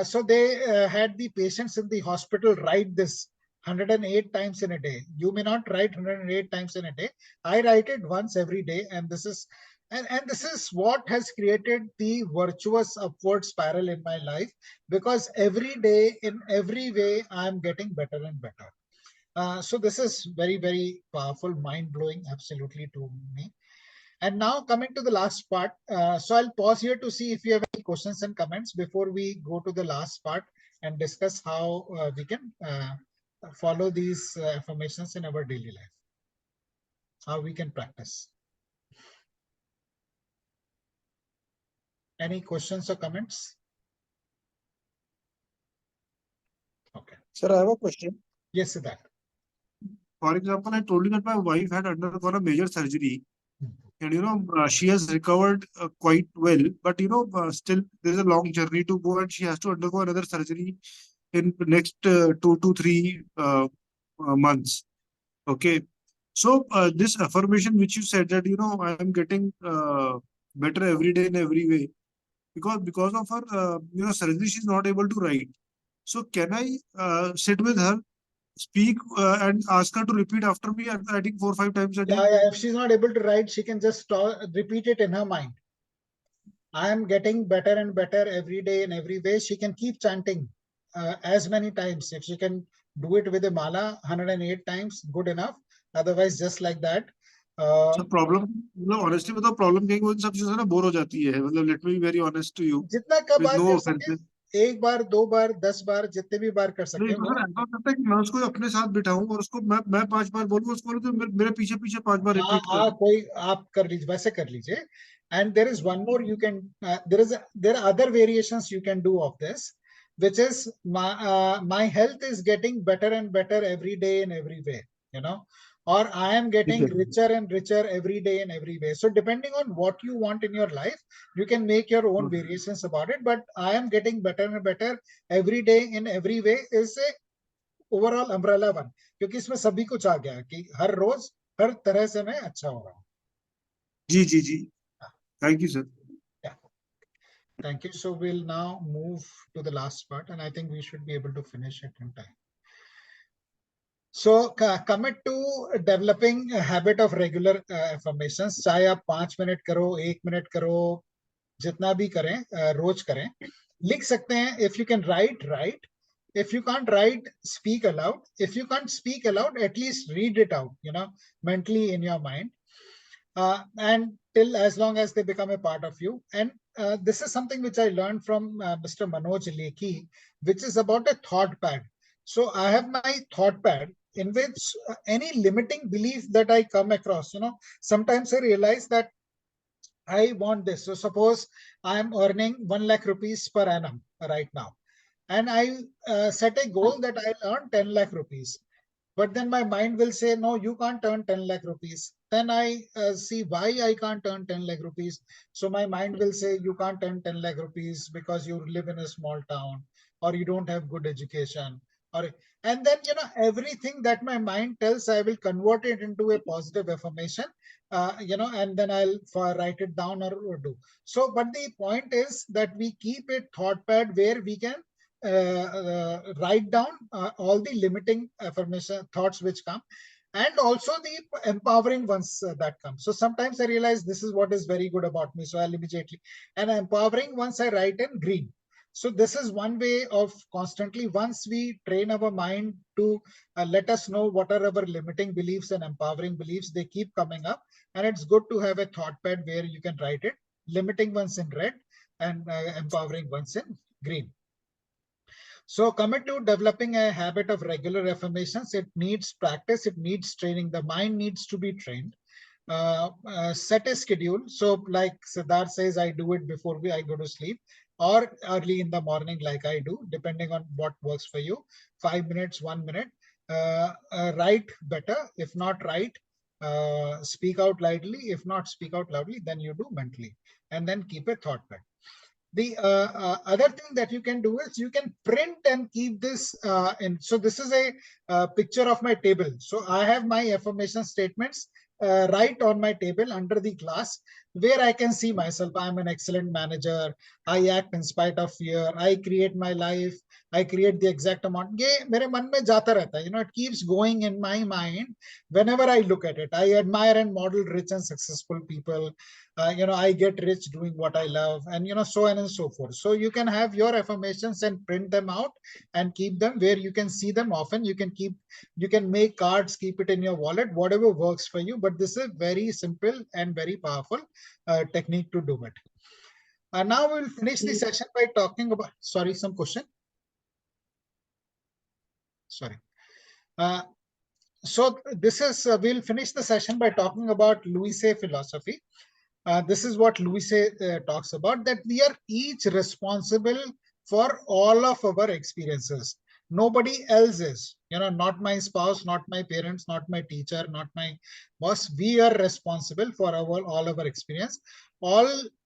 S1: So they had the patients in the hospital write this 108 times in a day. You may not write 108 times in a day. I write it once every day. And this is what has created the virtuous upward spiral in my life, because every day in every way, I'm getting better and better. So this is very, very powerful, mind-blowing, absolutely, to me. And now coming to the last part. So I'll pause here to see if you have any questions and comments before we go to the last part and discuss how we can follow these affirmations in our daily life, how we can practice. Any questions or comments? Okay.
S3: Sir, I have a question.
S1: Yes, Siddharth.
S3: For example, I told you that my wife had undergone a major surgery, and she has recovered quite well, but still there's a long journey to go, and she has to undergo another surgery in the next 2 to 3 months. Okay, so this affirmation which you said, that I am getting better every day in every way, because of her surgery, she's not able to write. So can I sit with her, speak, and ask her to repeat after me, I think 4 or 5 times a day?
S1: Yeah, if she's not able to write, she can just repeat it in her mind. I am getting better and better every day in every way. She can keep chanting as many times. If she can do it with a mala 108 times, good enough. Otherwise, just like that.
S3: So problem, honestly, the problem कहीं वो इन सब चीजों से ना bore हो जाती है. Let me be very honest to you.
S1: जितना कब
S3: With
S1: बार
S3: no
S1: कर
S3: offense.
S1: सके, 1 बार 2 बार 10 बार जितने भी बार कर
S3: नहीं
S1: सके
S3: तो
S1: वो.
S3: सर ऐसा करता है कि मैं उसको अपने साथ बिठाऊं और उसको मैं 5 बार बोलूं, उसको बोलूं तो मेरे पीछे पीछे 5 बार
S1: हाँ
S3: रिपीट
S1: हाँ,
S3: कर.
S1: कोई आप कर लीजिए, वैसे कर लीजिए. And there is one more you can, there are other variations you can do of this, which is my health is getting better and better every day in every way, or I am getting richer and richer every day in every way. So depending on what you want in your life, you can make your own variations about it. But I am getting better and better every day in every way is a overall umbrella one, क्योंकि इसमें सभी कुछ आ गया कि हर रोज हर तरह से मैं अच्छा हो रहा हूँ.
S3: जी जी जी, thank you sir.
S1: Thank you. So we'll now move to the last part, and I think we should be able to finish it in time. So commit to developing a habit of regular affirmations. चाहे आप 5 minute करो, 1 minute करो, जितना भी करें, रोज करें. लिख सकते हैं. If you can write. If you can't write, speak aloud. If you can't speak aloud, at least read it out, mentally in your mind. And till as long as they become a part of you. And this is something which I learned from Mr. Manoj Lekhi, which is about a thought pad. So I have my thought pad in which any limiting belief that I come across, sometimes I realize that I want this. So suppose I'm earning 1 lakh rupees per annum right now, and I set a goal that I'll earn 10 lakh rupees. But then my mind will say, no, you can't earn 10 lakh rupees. Then I see why I can't earn 10 lakh rupees. So my mind will say, you can't earn 10 lakh rupees because you live in a small town, or you don't have good education. And then, everything that my mind tells, I will convert it into a positive affirmation, and then I'll write it down or do. So, but the point is that we keep a thought pad where we can write down all the limiting affirmation thoughts which come, and also the empowering ones that come. So sometimes I realize this is what is very good about me, so I'll immediately, and empowering ones I write in green. So this is one way of constantly, once we train our mind to let us know what are our limiting beliefs and empowering beliefs, they keep coming up, and it's good to have a thought pad where you can write it, limiting ones in red and empowering ones in green. So commit to developing a habit of regular affirmations. It needs practice. It needs training. The mind needs to be trained. Set a schedule. So like Siddharth says, I do it before I go to sleep. or early in the morning like I do, depending on what works for you. 5 minutes, 1 minute. Write better. If not write, speak out loudly. If not speak out loudly, then you do mentally, and then keep a thought pad. The other thing that you can do is you can print and keep this in. So this is a picture of my table. So I have my affirmation statements right on my table under the glass, where I can see myself. I'm an excellent manager. I act in spite of fear. I create my life. I create the exact amount. ये मेरे मन में जाता रहता है. You know, it keeps going in my mind whenever I look at it. I admire and model rich and successful people. I get rich doing what I love, and so on and so forth. So you can have your affirmations and print them out and keep them where you can see them often. You can make cards, keep it in your wallet, whatever works for you. But this is very simple and very powerful technique to do it. Now we'll finish the session by talking about, sorry, some question. Sorry. So this is, we'll finish the session by talking about Louis Hay philosophy. This is what Louis talks about, that we are each responsible for all of our experiences. Nobody else is, not my spouse, not my parents, not my teacher, not my boss. We are responsible for all our experience.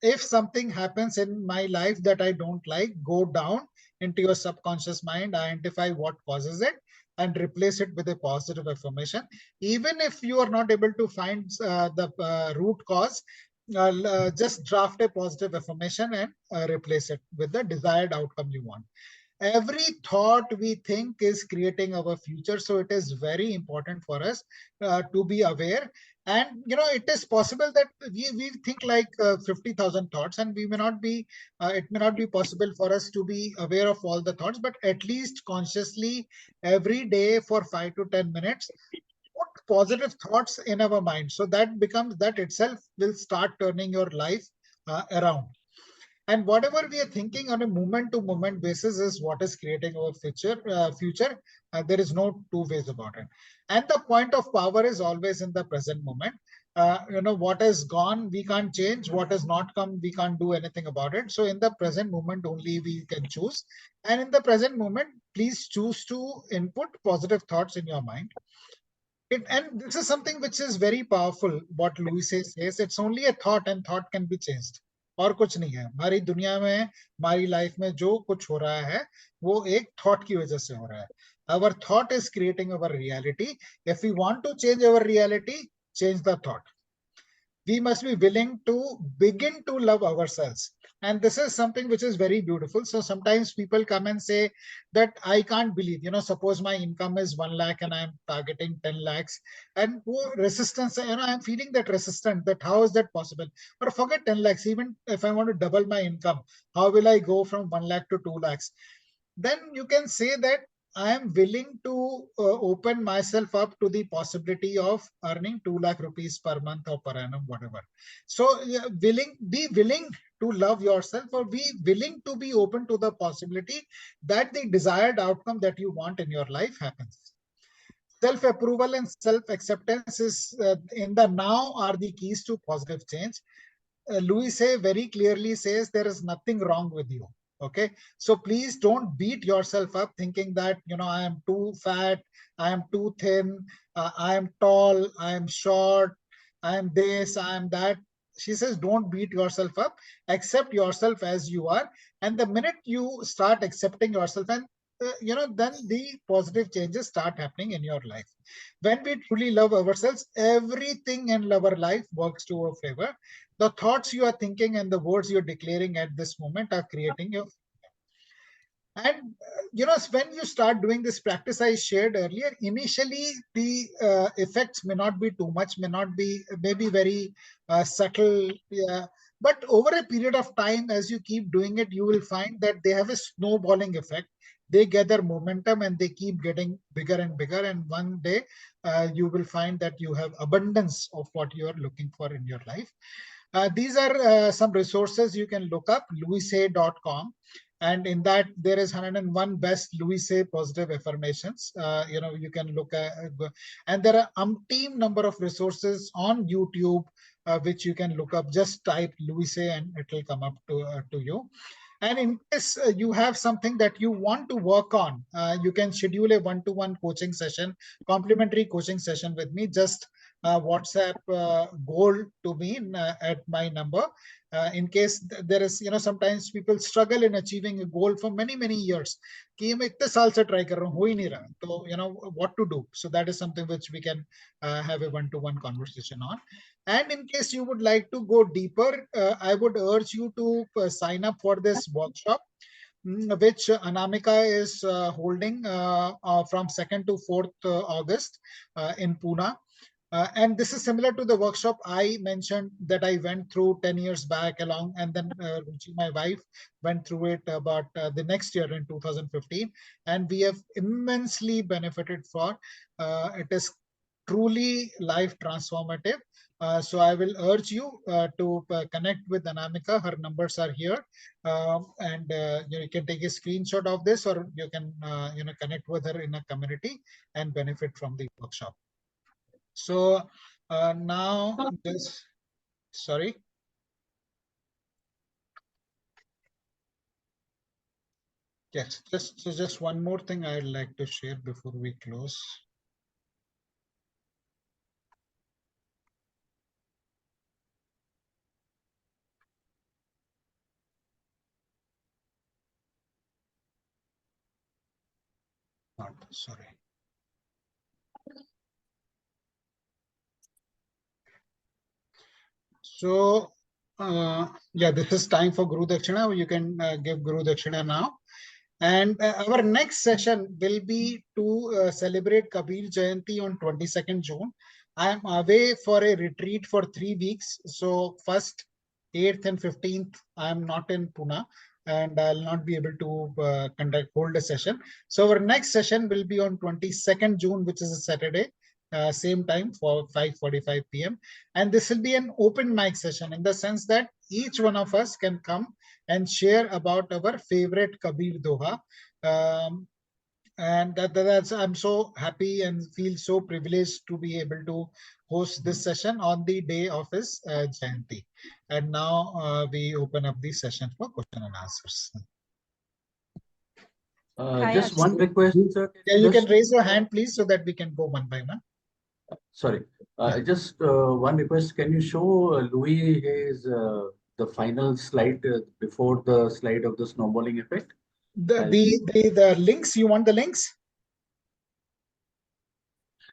S1: If something happens in my life that I don't like, go down into your subconscious mind, identify what causes it, and replace it with a positive affirmation. Even if you are not able to find the root cause, just draft a positive affirmation and replace it with the desired outcome you want. Every thought we think is creating our future, so it is very important for us to be aware. And it is possible that we think like 50,000 thoughts, and we may not be it may not be possible for us to be aware of all the thoughts, but at least consciously every day for 5 to 10 minutes put positive thoughts in our mind. So that itself will start turning your life around. And whatever we are thinking on a moment to moment basis is what is creating our future. There is no two ways about it. And the point of power is always in the present moment. What is gone, we can't change. What has not come, we can't do anything about it. So in the present moment only we can choose. And in the present moment, please choose to input positive thoughts in your mind. And this is something which is very powerful. What Louis says, it's only a thought, and thought can be changed. और कुछ नहीं है हमारी दुनिया में, हमारी life में जो कुछ हो रहा है वो एक थॉट की वजह से हो रहा है. Our thought is creating our reality. If we want to change our reality, change the thought. We must be willing to begin to love ourselves. And this is something which is very beautiful. So sometimes people come and say that I can't believe, suppose my income is 1 lakh and I'm targeting 10 lakhs. And resistance, I'm feeling that resistance, that how is that possible? Or forget 10 lakhs, even if I want to double my income, how will I go from 1 lakh to 2 lakhs? Then you can say that I am willing to open myself up to the possibility of earning 2 lakh rupees per month or per annum, whatever. So be willing to love yourself, or be willing to be open to the possibility that the desired outcome that you want in your life happens. Self-approval and self-acceptance is in the now are the keys to positive change. Louis Hay very clearly says there is nothing wrong with you. Okay, so please don't beat yourself up thinking that I am too fat, I am too thin, I am tall, I am short, I am this, I am that. She says don't beat yourself up, accept yourself as you are. And the minute you start accepting yourself, and then the positive changes start happening in your life. When we truly love ourselves, everything in our life works to our favor. The thoughts you are thinking and the words you're declaring at this moment are creating your. And when you start doing this practice I shared earlier, initially the effects may not be too much, maybe very subtle. But over a period of time, as you keep doing it, you will find that they have a snowballing effect. They gather momentum and they keep getting bigger and bigger. And one day you will find that you have abundance of what you are looking for in your life. These are some resources you can look up, louishay.com. And in that, there is 101 best Louis Hay positive affirmations. You can look at, and there are umpteen number of resources on YouTube, which you can look up. Just type Louis Hay and it will come up to you. And in case you have something that you want to work on, you can schedule a one-to-one coaching session, complimentary coaching session with me. Just WhatsApp goal to me at my number. In case there is, sometimes people struggle in achieving a goal for many, many years. कि मैं इतने साल से try कर रहा हूँ, हो ही नहीं रहा. So, what to do. So that is something which we can have a one-to-one conversation on. And in case you would like to go deeper, I would urge you to sign up for this workshop, which Anamika is holding from 2nd to 4th August in Pune. And this is similar to the workshop I mentioned that I went through 10 years back along, and then Ruchi, my wife, went through it about the next year in 2015. And we have immensely benefited for. It is truly life transformative. So I will urge you to connect with Anamika. Her numbers are here, and you can take a screenshot of this, or you can connect with her in a community and benefit from the workshop. So now this, sorry. Yes, just one more thing I'd like to share before we close. Not sorry. So yeah, this is time for Guru Dakshina. You can give Guru Dakshina now. And our next session will be to celebrate Kabir Jayanti on 22nd June. I am away for a retreat for 3 weeks. So 1st, 8th and 15th, I am not in Pune, and I'll not be able to hold a session. So our next session will be on 22nd June, which is a Saturday, same time for 5:45 p.m. And this will be an open mic session in the sense that each one of us can come and share about our favorite Kabir Doha. And that's, I'm so happy and feel so privileged to be able to host this session on the day of his Jayanti. And now we open up the session for question and answers.
S2: Just one request, sir.
S1: Yeah, you can raise your hand, please, so that we can go one by one.
S2: Sorry, just one request. Can you show Louis his the final slide before the slide of the snowballing effect?
S1: The links, you want the links?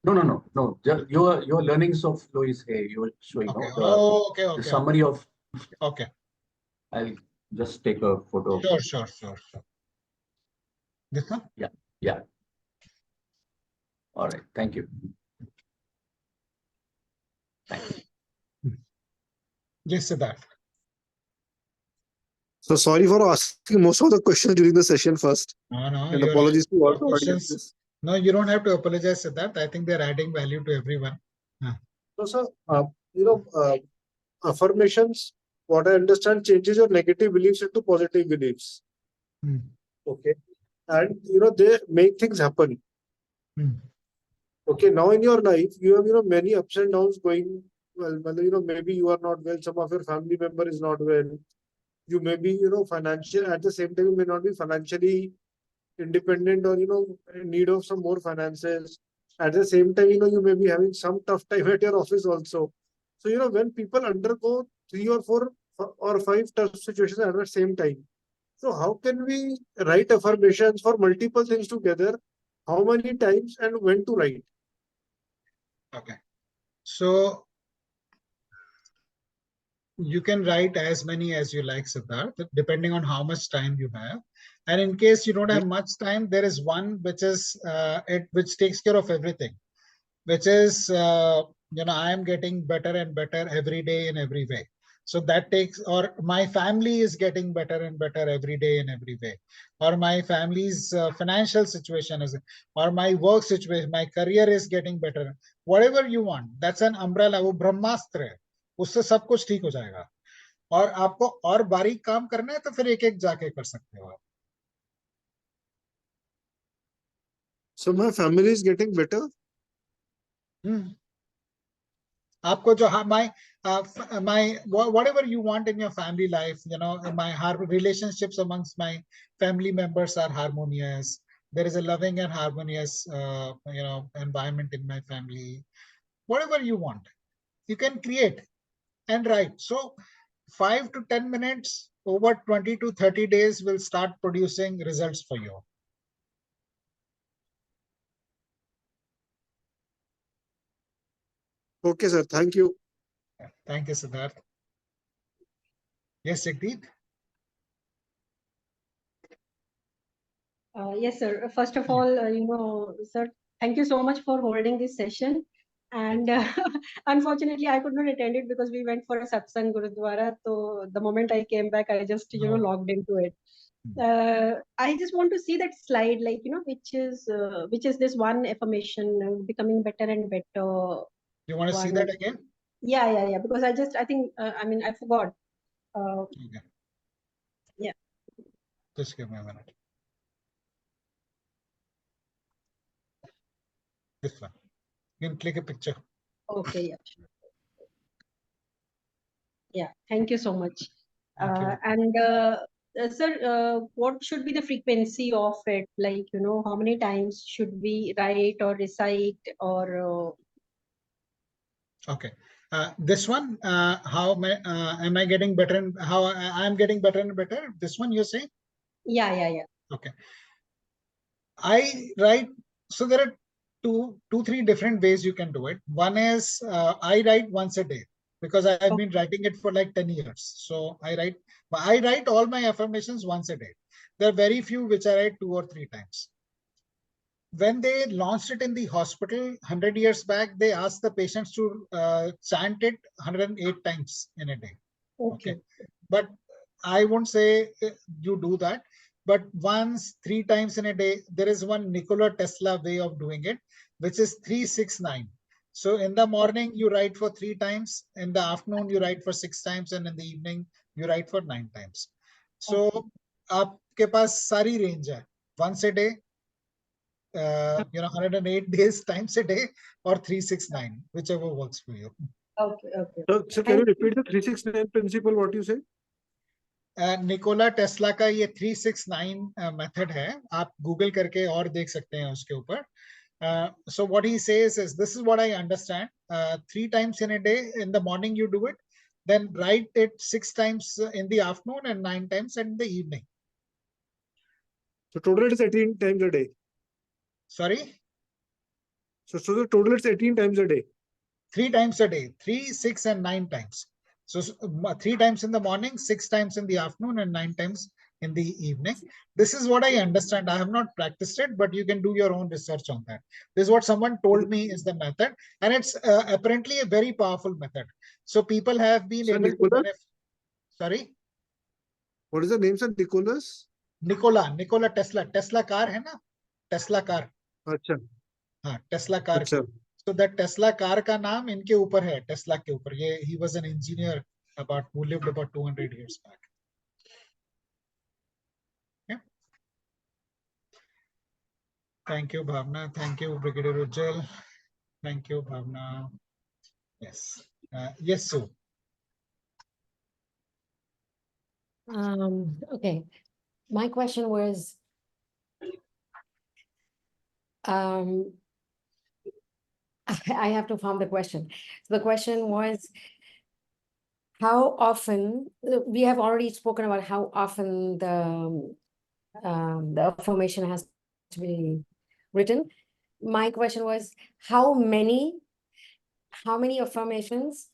S2: No. Your learnings of Louis Hay. You were showing
S1: Okay.
S2: the summary of.
S1: Okay.
S2: I'll just take a photo.
S1: Sure. This one?
S2: Yeah. All right. Thank you. Thanks.
S1: Yes, Siddharth.
S3: So sorry for asking most of the questions during the session first.
S1: No,
S3: and apologies to all the
S1: questions.
S3: audiences.
S1: No, you don't have to apologize, Siddharth. I think they're adding value to everyone.
S3: So, sir, affirmations, what I understand, changes your negative beliefs into positive beliefs. Okay. And, they make things happen. Okay. Now in your life, you have, many ups and downs going. Well, maybe you are not well. Some of your family member is not well. You may be, financial. At the same time, you may not be financially independent, or, in need of some more finances. At the same time, you may be having some tough time at your office also. So, when people undergo 3 or 4 or 5 tough situations at the same time, so how can we write affirmations for multiple things together? How many times and when to write?
S1: Okay. So you can write as many as you like, Siddharth, depending on how much time you have. And in case you don't have much time, there is one which is which takes care of everything, which is I am getting better and better every day in every way. So that takes, or my family is getting better and better every day in every way, or my family's financial situation is, or my work situation, my career is getting better. Whatever you want, that's an umbrella. वो ब्रह्मास्त्र है, उससे सब कुछ ठीक हो जाएगा. और आपको और बारीक काम करना है तो फिर एक एक जाके कर सकते हो आप.
S3: So my family is getting better.
S1: आपको जो my whatever you want in your family life, my relationships amongst my family members are harmonious. There is a loving and harmonious environment in my family. Whatever you want, you can create and write. So 5 to 10 minutes over 20 to 30 days will start producing results for you.
S3: Okay, sir. Thank you.
S1: Thank you, Siddharth. Yes, Jagdeep.
S6: Yes, sir. First of all, sir, thank you so much for holding this session. And unfortunately, I could not attend it because we went for a satsang Gurudwara. So the moment I came back, I just, logged into it. I just want to see that slide, like, which is this one affirmation, becoming better and better.
S1: You want to see that again?
S6: Yeah. Because I think, I forgot.
S1: Okay.
S6: Yeah.
S1: Just give me a minute. This one. You can click a picture.
S6: Okay, yeah. Yeah, thank you so much.
S1: Thank you.
S6: And sir, what should be the frequency of it? Like, how many times should we write or recite or?
S1: Okay. This one, how am I getting better and how I'm getting better and better? This one you're saying?
S6: Yeah.
S1: Okay. I write, so there are three different ways you can do it. One is I write once a day because I've been writing it for like 10 years. So I write all my affirmations once a day. There are very few which I write 2 or 3 times. When they launched it in the hospital 100 years back, they asked the patients to chant it 108 times in a day. Okay. But I won't say you do that. But once, 3 times in a day, there is one Nikola Tesla way of doing it, which is 369. So in the morning, you write for 3 times. In the afternoon, you write for 6 times. And in the evening, you write for 9 times. So आपके पास सारी range है. Once a day, 108 days times a day, or 369, whichever works for you.
S6: Okay.
S3: So can you repeat the 369 principle, what you say?
S1: Nikola Tesla का ये 369 method है. आप Google करके और देख सकते हैं उसके ऊपर. So what he says is, this is what I understand. 3 times in a day, in the morning you do it, then write it 6 times in the afternoon and 9 times in the evening.
S3: So total it is 18 times a day.
S1: Sorry?
S3: So the total it's 18 times a day.
S1: 3 times a day, 3, 6 and 9 times. So 3 times in the morning, 6 times in the afternoon and 9 times in the evening. This is what I understand. I have not practiced it, but you can do your own research on that. This is what someone told me is the method, and it's apparently a very powerful method. So people have been able to benefit. Sorry?
S3: What is the name, sir? Nicholas?
S1: Nikola Tesla car है ना? Tesla car.
S3: अच्छा.
S1: हाँ, Tesla car.
S3: अच्छा.
S1: So that Tesla car का नाम इनके ऊपर है, Tesla के ऊपर. ये he was an engineer who lived about 200 years back. Okay. Thank you, Bhavna. Thank you, Brigadier Ujjal. Thank you, Bhavna. Yes. Yes, Sue.
S5: Okay. My question was, I have to form the question. So the question was, how often, we have already spoken about how often the affirmation has to be written. My question was, how many affirmations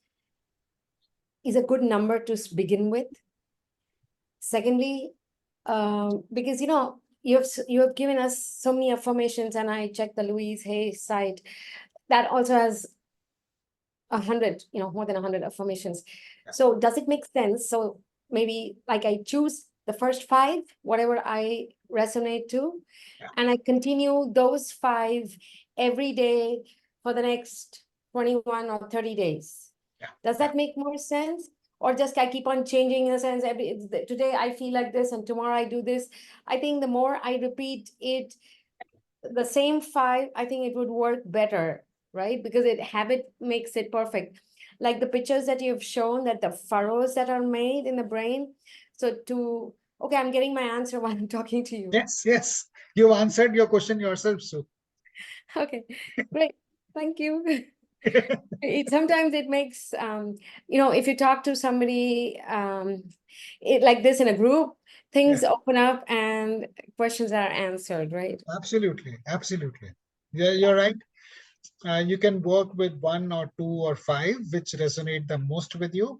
S5: is a good number to begin with? Secondly, because you have given us so many affirmations, and I checked the Louise Hay site that also has 100, more than 100 affirmations. So does it make sense? So maybe like I choose the first 5, whatever I resonate to, and I continue those 5 every day for the next 21 or 30 days. Does that make more sense? Or just I keep on changing in the sense, today I feel like this and tomorrow I do this. I think the more I repeat it, the same 5, I think it would work better, right? Because habit makes it perfect. like the pictures that you've shown, that the furrows that are made in the brain. So okay, I'm getting my answer while I'm talking to you.
S1: Yes. You answered your question yourself, Sue.
S5: Okay, great. Thank you. Sometimes it makes, if you talk to somebody like this in a group, things open up and questions are answered, right?
S1: Absolutely. Yeah, you're right. You can work with 1 or 2 or 5 which resonate the most with you.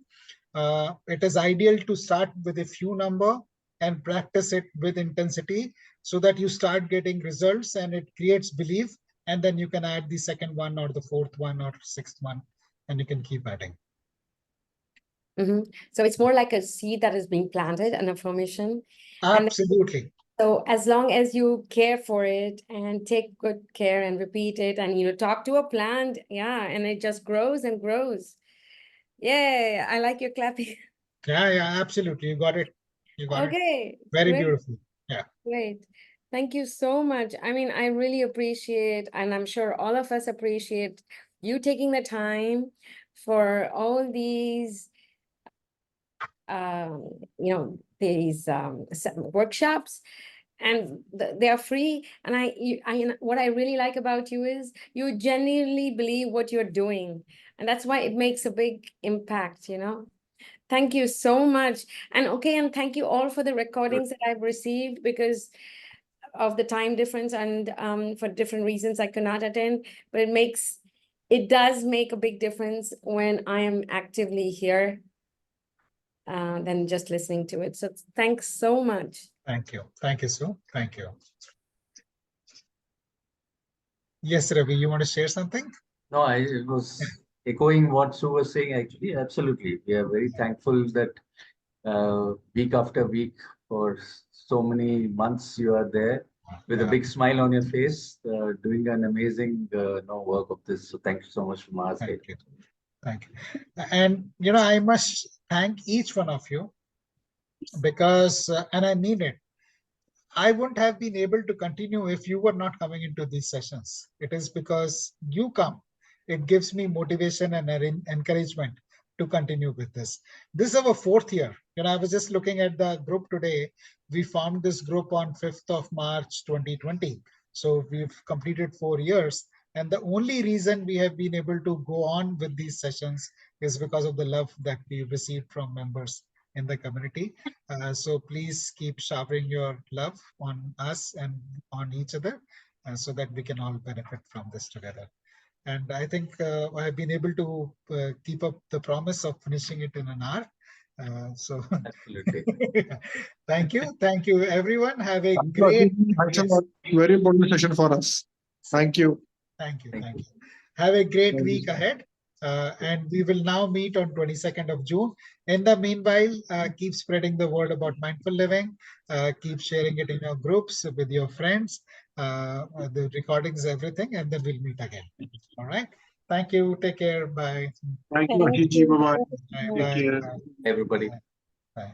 S1: It is ideal to start with a few number and practice it with intensity so that you start getting results and it creates belief, and then you can add the second one or the fourth one or sixth one, and you can keep adding.
S5: So it's more like a seed that is being planted, an affirmation.
S1: Absolutely.
S5: So as long as you care for it and take good care and repeat it and, talk to a plant, and it just grows and grows. Yay, I like your clapping.
S1: Yeah, absolutely. You got it.
S5: Okay.
S1: Very
S5: Great.
S1: beautiful. Yeah.
S5: Great. Thank you so much. I mean, I really appreciate, and I'm sure all of us appreciate you taking the time for all these, these workshops, and they are free. And what I really like about you is you genuinely believe what you're doing, and that's why it makes a big impact. Thank you so much. And thank you all for the recordings that I've received, because of the time difference and for different reasons I could not attend, but it does make a big difference when I am actively here than just listening to it. So thanks so much.
S1: Thank you, Sue. Thank you. Yes, Ravi, you want to share something?
S2: No, I was echoing what Sue was saying, actually. Absolutely. We are very thankful that week after week for so many months you are there with a big smile on your face, doing an amazing work of this. So thank you so much from our side.
S1: Thank you. And, I must thank each one of you because, and I mean it, I wouldn't have been able to continue if you were not coming into these sessions. It is because you come. It gives me motivation and encouragement to continue with this. This is our 4th year. I was just looking at the group today. We formed this group on 5th of March 2020. So we've completed 4 years. And the only reason we have been able to go on with these sessions is because of the love that we received from members in the community. So please keep showering your love on us and on each other so that we can all benefit from this together. And I think I've been able to keep up the promise of finishing it in an hour. So
S2: absolutely.
S1: Thank you, everyone. Have a great.
S3: Very important session for us. Thank you.
S1: Thank you. Have a great week ahead. And we will now meet on 22nd of June. In the meanwhile, keep spreading the word about mindful living. Keep sharing it in your groups with your friends, the recordings, everything, and then we'll meet again. All right. Thank you. Take care. Bye.
S3: Thank you, Ashish. Bye-bye.
S1: Bye.
S2: Everybody.
S1: Bye.